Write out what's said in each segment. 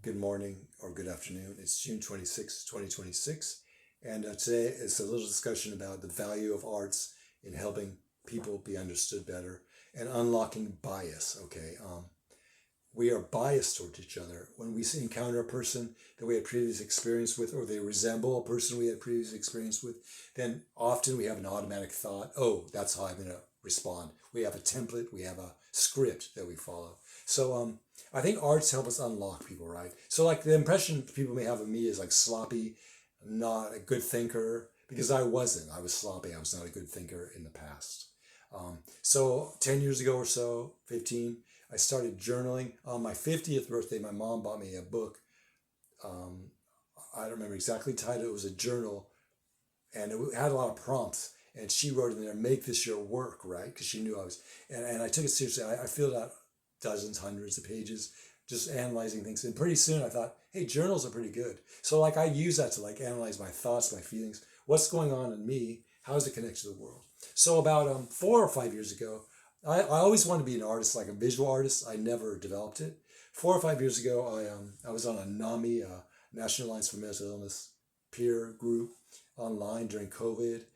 good morning or good afternoon. It's June 26, 2026. And today it's a little discussion about the value of arts in helping people be understood better and unlocking bias. We are biased towards each other. When we encounter a person that we had previous experience with, or they resemble a person we had previous experience with, then often we have an automatic thought, oh, that's how I'm going to respond. We have a template, we have a script that we follow. I think arts help us unlock people, right? So like the impression people may have of me is like sloppy, not a good thinker, because I wasn't. I was sloppy. I was not a good thinker in the past. 10 years ago or so, 15, I started journaling. On my 50th birthday, my mom bought me a book. Um, I don't remember exactly the title. It was a journal, and it had a lot of prompts. And she wrote in there, "Make this your work," right? Because she knew I was, and I took it seriously. I filled out dozens, hundreds of pages, just analyzing things. And pretty soon I thought, hey, journals are pretty good. So like I use that to like analyze my thoughts, my feelings, what's going on in me, how does it connect to the world? So about 4 or 5 years ago, I always wanted to be an artist, like a visual artist. I never developed it. 4 or 5 years ago, I was on a NAMI, National Alliance for Mental Illness peer group online during COVID.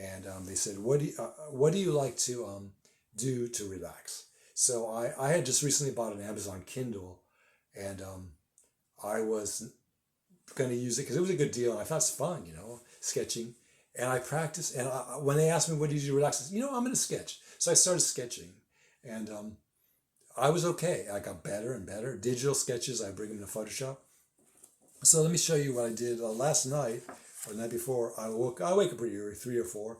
And they said, what do you like to do to relax? So I had just recently bought an Amazon Kindle, and I was going to use it because it was a good deal, and I thought it's fun, sketching. And I practiced, and when they asked me, what do you do to relax? I said, I'm going to sketch. So I started sketching, and I was okay. I got better and better. Digital sketches, I bring them to Photoshop. So let me show you what I did last night, or the night before. I wake up pretty early, 3 or 4.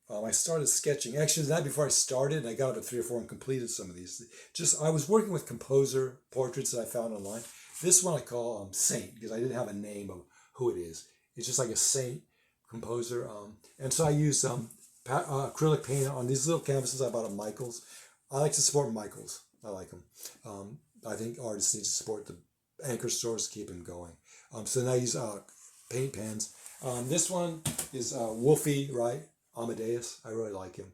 I started sketching. Actually, the night before I started, and I got up at 3 or 4 and completed some of these. I was working with composer portraits that I found online. This one I call Saint, because I didn't have a name of who it is. It's just like a saint composer. And so I used acrylic paint on these little canvases I bought at Michael's. I like to support Michael's. I like them. I think artists need to support the anchor stores to keep them going. So then I use paint pens. This one is Wolfie, right? Amadeus. I really like him.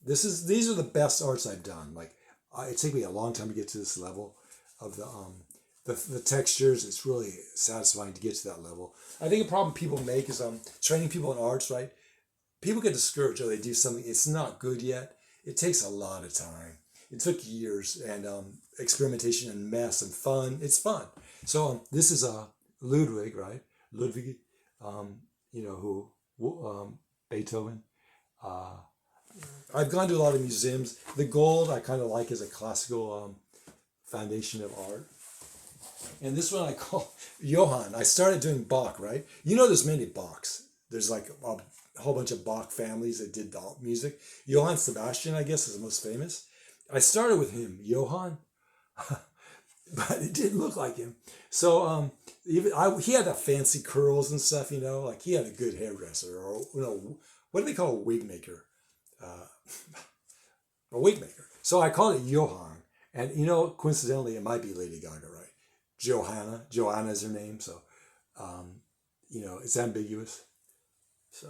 These are the best arts I've done. Like it took me a long time to get to this level of the textures. It's really satisfying to get to that level. I think a problem people make is training people in arts, right? People get discouraged or they do something, it's not good yet. It takes a lot of time. It took years and experimentation and mess and fun. It's fun. So this is Ludwig, right? Ludwig, who Beethoven. I've gone to a lot of museums. The gold I kind of like as a classical foundation of art. And this one I call Johann. I started doing Bach, right? There's many Bachs. There's like a whole bunch of Bach families that did the music. Johann Sebastian, I guess, is the most famous. I started with him, Johann, but it didn't look like him. So he had the fancy curls and stuff, like he had a good hairdresser, or what do they call a wig maker? A wig maker. So I called it Johann, and coincidentally, it might be Lady Gaga, right? Joanna is her name, so it's ambiguous. So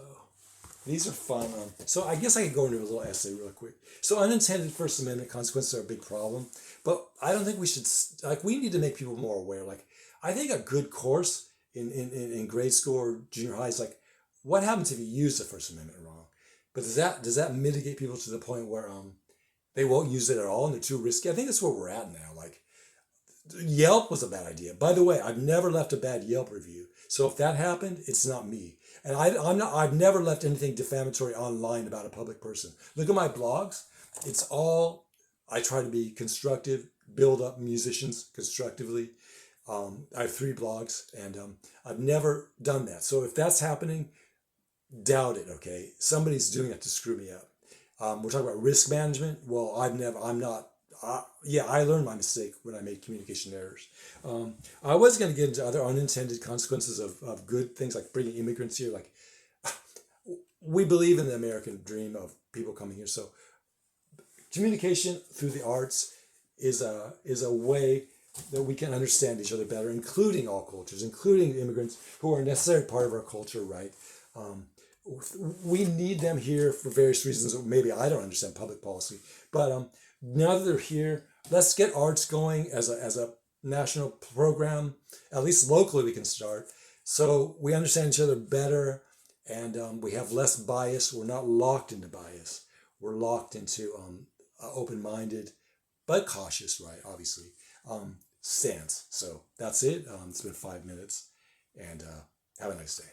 these are fun. So I guess I could go into a little essay real quick. So unintended First Amendment consequences are a big problem, but I don't think we should, we need to make people more aware. Like, I think a good course in grade school or junior high is like, what happens if you use the First Amendment wrong? But does that mitigate people to the point where they won't use it at all and they're too risky? I think that's where we're at now. Like, Yelp was a bad idea. By the way, I've never left a bad Yelp review. So if that happened, it's not me. And I've never left anything defamatory online about a public person. Look at my blogs. I try to be constructive, build up musicians constructively. I have 3 blogs, and I've never done that. So if that's happening, doubt it, okay? Somebody's doing it to screw me up. We're talking about risk management. Well, I learned my mistake when I made communication errors. I was going to get into other unintended consequences of good things, like bringing immigrants here. Like, we believe in the American dream of people coming here. So communication through the arts is a way that we can understand each other better, including all cultures, including the immigrants who are a necessary part of our culture, right? We need them here for various reasons. Maybe I don't understand public policy, but now that they're here, let's get arts going as a national program. At least locally we can start. So we understand each other better, and we have less bias. We're not locked into bias. We're locked into open-minded, but cautious, right? Obviously, stance. So that's it. It's been 5 minutes, and have a nice day.